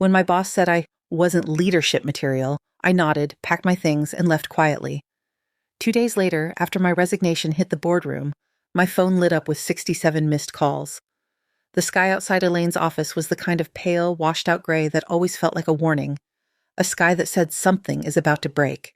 When my boss said I wasn't leadership material, I nodded, packed my things, and left quietly. 2 days later, after my resignation hit the boardroom, my phone lit up with 67 missed calls. The sky outside Elaine's office was the kind of pale, washed-out gray that always felt like a warning, a sky that said something is about to break.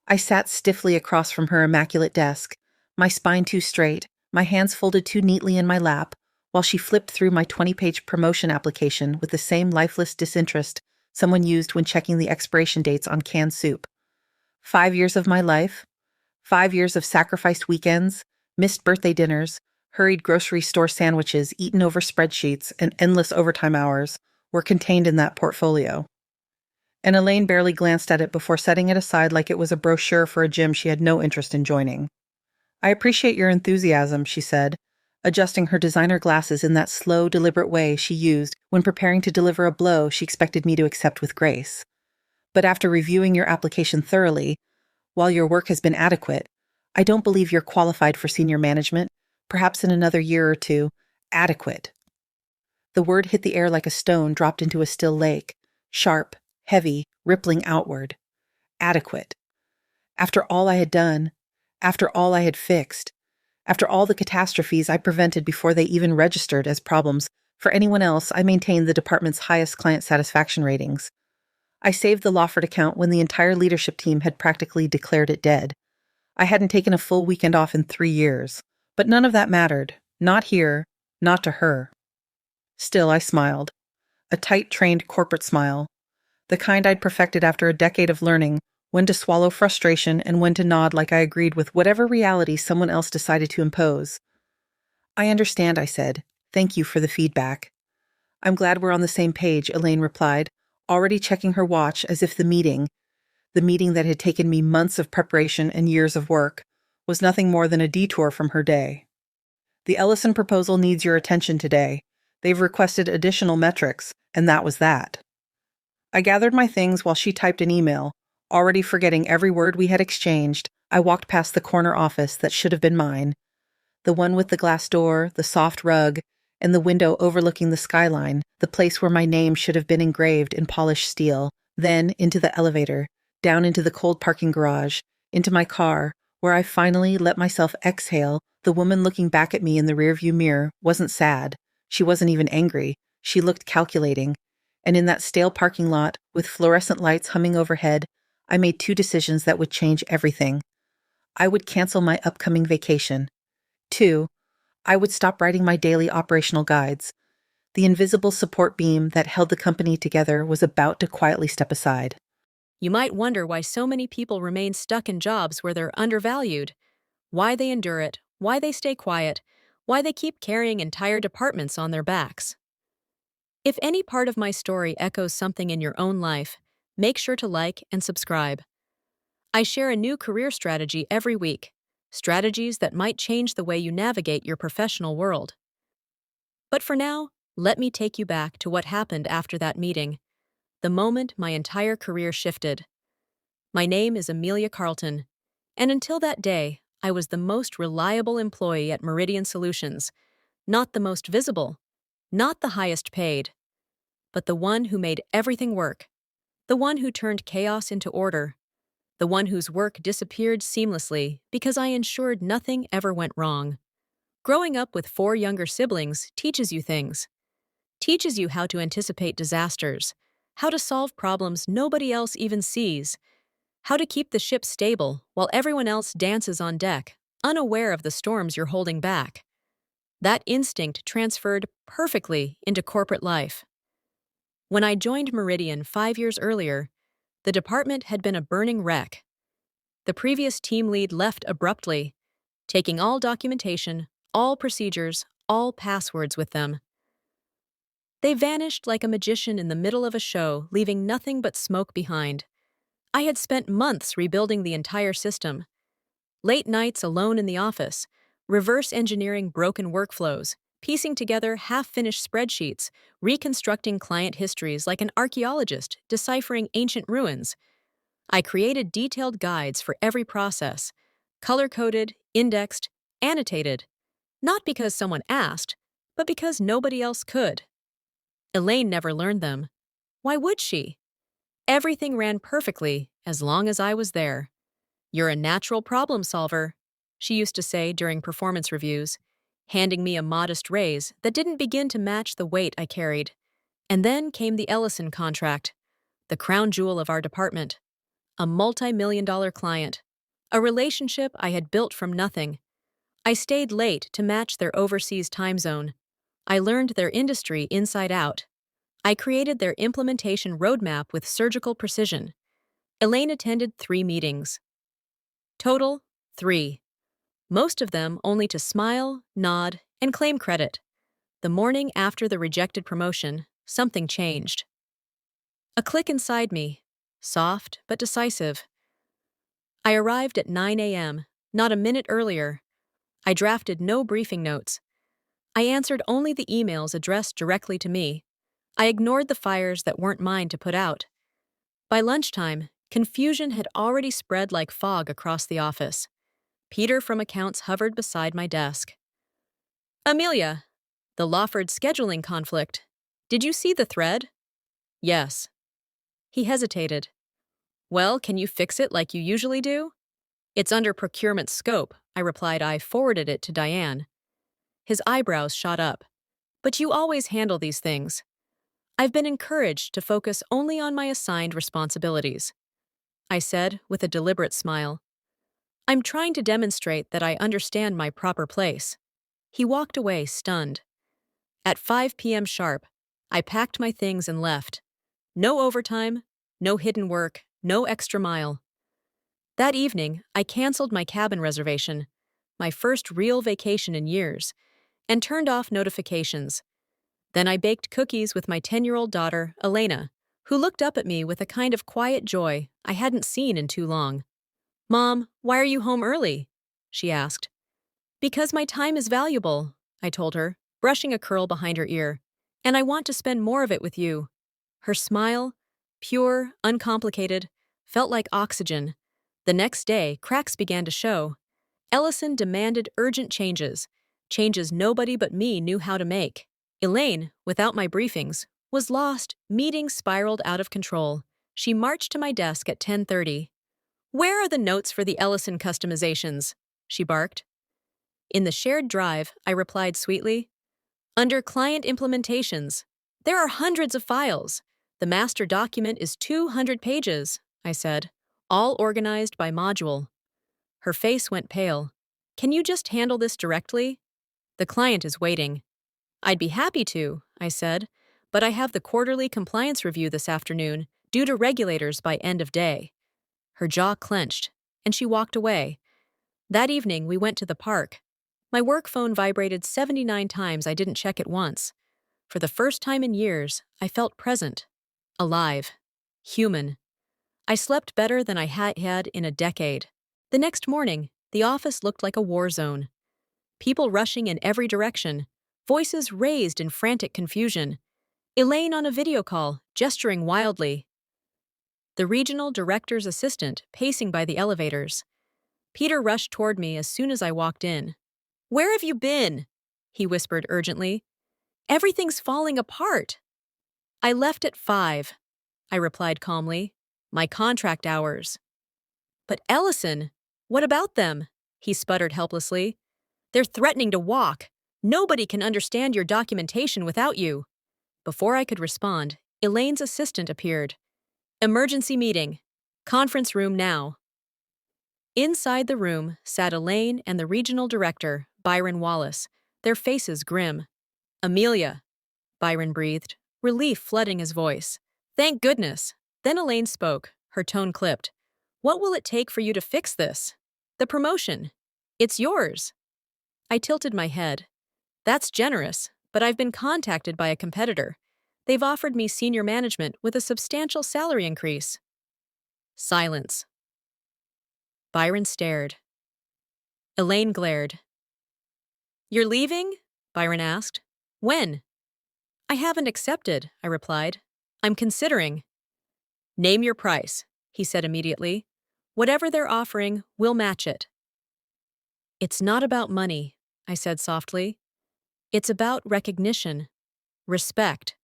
I sat stiffly across from her immaculate desk, my spine too straight, my hands folded too neatly in my lap, while she flipped through my 20-page promotion application with the same lifeless disinterest someone used when checking the expiration dates on canned soup. 5 years of my life, 5 years of sacrificed weekends, missed birthday dinners, hurried grocery store sandwiches eaten over spreadsheets, and endless overtime hours were contained in that portfolio. And Elaine barely glanced at it before setting it aside like it was a brochure for a gym she had no interest in joining. "I appreciate your enthusiasm," she said, adjusting her designer glasses in that slow, deliberate way she used when preparing to deliver a blow she expected me to accept with grace. "But after reviewing your application thoroughly, while your work has been adequate, I don't believe you're qualified for senior management, perhaps in another year or two. Adequate." The word hit the air like a stone dropped into a still lake, sharp, heavy, rippling outward. Adequate. After all I had done, after all I had fixed, after all the catastrophes I prevented before they even registered as problems for anyone else, I maintained the department's highest client satisfaction ratings. I saved the Lawford account when the entire leadership team had practically declared it dead. I hadn't taken a full weekend off in 3 years, but none of that mattered. Not here, not to her. Still, I smiled. A tight, trained corporate smile. The kind I'd perfected after a decade of learning when to swallow frustration and when to nod like I agreed with whatever reality someone else decided to impose. "I understand," I said. "Thank you for the feedback." "I'm glad we're on the same page," Elaine replied, already checking her watch as if the meeting that had taken me months of preparation and years of work, was nothing more than a detour from her day. "The Ellison proposal needs your attention today. They've requested additional metrics, and that was that." I gathered my things while she typed an email. Already forgetting every word we had exchanged, I walked past the corner office that should have been mine, the one with the glass door, the soft rug, and the window overlooking the skyline, the place where my name should have been engraved in polished steel, then into the elevator, down into the cold parking garage, into my car, where I finally let myself exhale. The woman looking back at me in the rearview mirror wasn't sad. She wasn't even angry. She looked calculating. And in that stale parking lot, with fluorescent lights humming overhead, I made 2 decisions that would change everything. I would cancel my upcoming vacation. 2, I would stop writing my daily operational guides. The invisible support beam that held the company together was about to quietly step aside. You might wonder why so many people remain stuck in jobs where they're undervalued, why they endure it, why they stay quiet, why they keep carrying entire departments on their backs. If any part of my story echoes something in your own life, make sure to like and subscribe. I share a new career strategy every week, strategies that might change the way you navigate your professional world. But for now, let me take you back to what happened after that meeting, the moment my entire career shifted. My name is Amelia Carlton, and until that day, I was the most reliable employee at Meridian Solutions, not the most visible, not the highest paid, but the one who made everything work, the one who turned chaos into order, the one whose work disappeared seamlessly because I ensured nothing ever went wrong. Growing up with 4 younger siblings teaches you things. Teaches you how to anticipate disasters, how to solve problems nobody else even sees, how to keep the ship stable while everyone else dances on deck, unaware of the storms you're holding back. That instinct transferred perfectly into corporate life. When I joined Meridian 5 years earlier, the department had been a burning wreck. The previous team lead left abruptly, taking all documentation, all procedures, all passwords with them. They vanished like a magician in the middle of a show, leaving nothing but smoke behind. I had spent months rebuilding the entire system. Late nights alone in the office, reverse engineering broken workflows, piecing together half-finished spreadsheets, reconstructing client histories like an archaeologist deciphering ancient ruins. I created detailed guides for every process, color-coded, indexed, annotated, not because someone asked, but because nobody else could. Elaine never learned them. Why would she? Everything ran perfectly as long as I was there. You're a natural problem solver, she used to say during performance reviews, handing me a modest raise that didn't begin to match the weight I carried. And then came the Ellison contract, the crown jewel of our department, a multi-million-dollar client, a relationship I had built from nothing. I stayed late to match their overseas time zone. I learned their industry inside out. I created their implementation roadmap with surgical precision. Elaine attended 3 meetings. Total, 3. Most of them only to smile, nod, and claim credit. The morning after the rejected promotion, something changed. A click inside me, soft but decisive. I arrived at 9 a.m., not a minute earlier. I drafted no briefing notes. I answered only the emails addressed directly to me. I ignored the fires that weren't mine to put out. By lunchtime, confusion had already spread like fog across the office. Peter from accounts hovered beside my desk. Amelia, the Lawford scheduling conflict. Did you see the thread? Yes. He hesitated. Well, can you fix it like you usually do? It's under procurement scope, I replied. I forwarded it to Diane. His eyebrows shot up. But you always handle these things. I've been encouraged to focus only on my assigned responsibilities, I said with a deliberate smile. I'm trying to demonstrate that I understand my proper place. He walked away, stunned. At 5 p.m. sharp, I packed my things and left. No overtime, no hidden work, no extra mile. That evening, I canceled my cabin reservation, my first real vacation in years, and turned off notifications. Then I baked cookies with my 10-year-old daughter, Elena, who looked up at me with a kind of quiet joy I hadn't seen in too long. Mom, why are you home early? She asked. Because my time is valuable, I told her, brushing a curl behind her ear, and I want to spend more of it with you. Her smile, pure, uncomplicated, felt like oxygen. The next day, cracks began to show. Ellison demanded urgent changes, changes nobody but me knew how to make. Elaine, without my briefings, was lost. Meetings spiraled out of control. She marched to my desk at 10:30. Where are the notes for the Ellison customizations? She barked. In the shared drive, I replied sweetly. Under client implementations. There are hundreds of files. The master document is 200 pages, I said, all organized by module. Her face went pale. Can you just handle this directly? The client is waiting. I'd be happy to, I said, but I have the quarterly compliance review this afternoon, due to regulators by end of day. Her jaw clenched, and she walked away. That evening, we went to the park. My work phone vibrated 79 times. I didn't check it once. For the first time in years, I felt present, alive, human. I slept better than I had in a decade. The next morning, the office looked like a war zone. People rushing in every direction, voices raised in frantic confusion. Elaine on a video call, gesturing wildly. The regional director's assistant pacing by the elevators. Peter rushed toward me as soon as I walked in. Where have you been? He whispered urgently. Everything's falling apart. I left at 5, I replied calmly. My contract hours. But Ellison, what about them? He sputtered helplessly. They're threatening to walk. Nobody can understand your documentation without you. Before I could respond, Elaine's assistant appeared. Emergency meeting. Conference room now. Inside the room sat Elaine and the regional director, Byron Wallace, their faces grim. Amelia, Byron breathed, relief flooding his voice. Thank goodness. Then Elaine spoke, her tone clipped. What will it take for you to fix this? The promotion. It's yours. I tilted my head. That's generous, but I've been contacted by a competitor. They've offered me senior management with a substantial salary increase. Silence. Byron stared. Elaine glared. You're leaving? Byron asked. When? I haven't accepted, I replied. I'm considering. Name your price, he said immediately. Whatever they're offering, we'll match it. It's not about money, I said softly. It's about recognition, respect,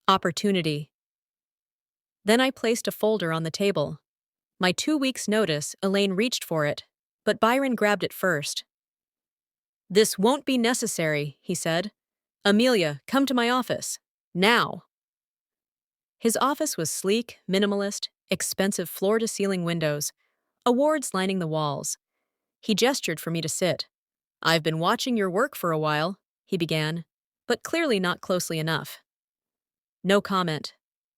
opportunity. Then I placed a folder on the table. My 2 weeks' notice, Elaine reached for it, but Byron grabbed it first. "This won't be necessary," he said. "Amelia, come to my office. Now." His office was sleek, minimalist, expensive floor-to-ceiling windows, awards lining the walls. He gestured for me to sit. "I've been watching your work for a while," he began, but clearly not closely enough. No comment.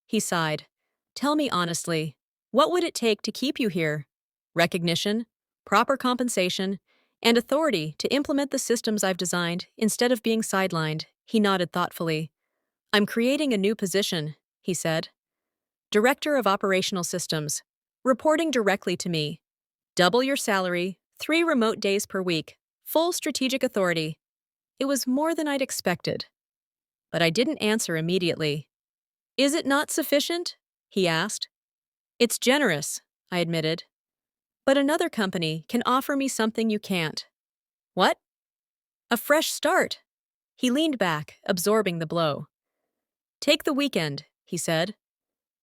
He sighed. "Tell me honestly, what would it take to keep you here? Recognition, proper compensation, and authority to implement the systems I've designed instead of being sidelined." He nodded thoughtfully. "I'm creating a new position," he said. "Director of Operational Systems, reporting directly to me. Double your salary, 3 remote days per week, full strategic authority." It was more than I'd expected. But I didn't answer immediately. "Is it not sufficient?" he asked. "It's generous," I admitted. "But another company can offer me something you can't." "What?" "A fresh start." He leaned back, absorbing the blow. "Take the weekend," he said.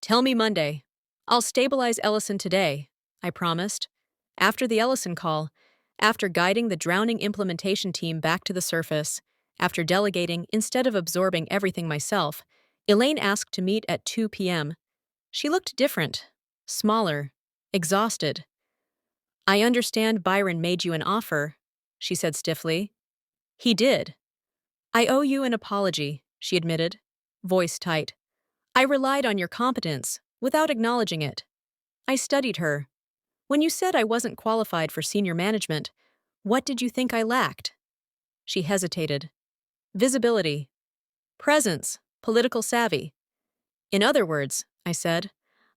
"Tell me Monday. I'll stabilize Ellison today," I promised. After the Ellison call, after guiding the drowning implementation team back to the surface, after delegating instead of absorbing everything myself, Elaine asked to meet at 2 p.m. She looked different, smaller, exhausted. "I understand Byron made you an offer," she said stiffly. "He did." "I owe you an apology," she admitted, voice tight. "I relied on your competence, without acknowledging it. I studied her. When you said I wasn't qualified for senior management, what did you think I lacked?" She hesitated. "Visibility. Presence. Political savvy." "In other words," I said,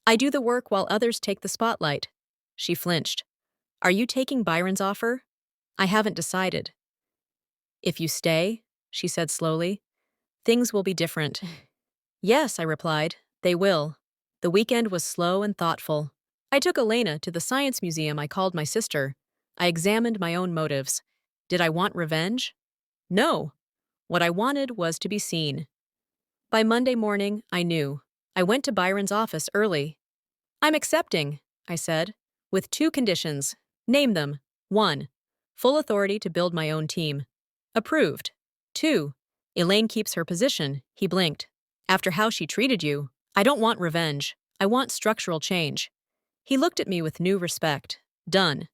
"I do the work while others take the spotlight." She flinched. "Are you taking Byron's offer?" "I haven't decided." "If you stay," she said slowly, "things will be different." "Yes," I replied, "they will." The weekend was slow and thoughtful. I took Elena to the science museum I called my sister. I examined my own motives. Did I want revenge? No. What I wanted was to be seen. By Monday morning, I knew. I went to Byron's office early. "I'm accepting," I said, "with 2 conditions. Name them. 1. Full authority to build my own team. Approved. 2. Elaine keeps her position." He blinked. "After how she treated you, I don't want revenge. I want structural change." He looked at me with new respect. Done.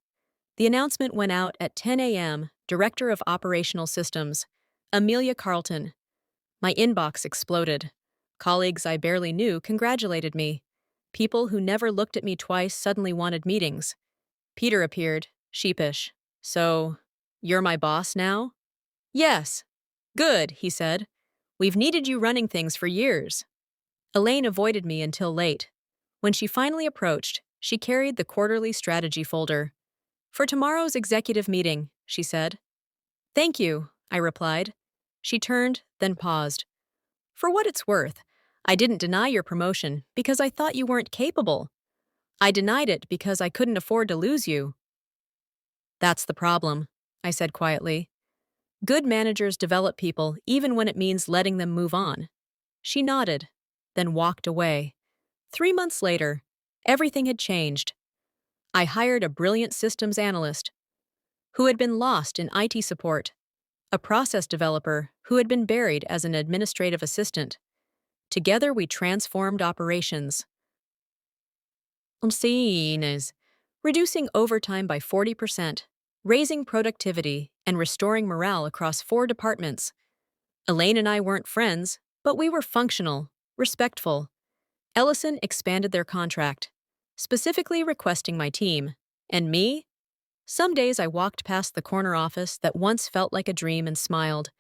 The announcement went out at 10 a.m., Director of Operational Systems, Amelia Carlton. My inbox exploded. Colleagues I barely knew congratulated me. People who never looked at me twice suddenly wanted meetings. Peter appeared, sheepish. "So, you're my boss now?" "Yes." "Good," he said. "We've needed you running things for years." Elaine avoided me until late. When she finally approached, she carried the quarterly strategy folder. "For tomorrow's executive meeting," she said. "Thank you," I replied. She turned, then paused. "For what it's worth, I didn't deny your promotion because I thought you weren't capable. I denied it because I couldn't afford to lose you." "That's the problem," I said quietly. "Good managers develop people even when it means letting them move on." She nodded, then walked away. 3 months later, everything had changed. I hired a brilliant systems analyst who had been lost in IT support, a process developer who had been buried as an administrative assistant. Together we transformed operations. Is reducing overtime by 40%, raising productivity, and restoring morale across 4 departments. Elaine and I weren't friends, but we were functional, respectful. Ellison expanded their contract, specifically requesting my team. And me? Some days I walked past the corner office that once felt like a dream and smiled.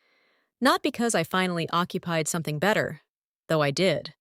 Not because I finally occupied something better, though I did.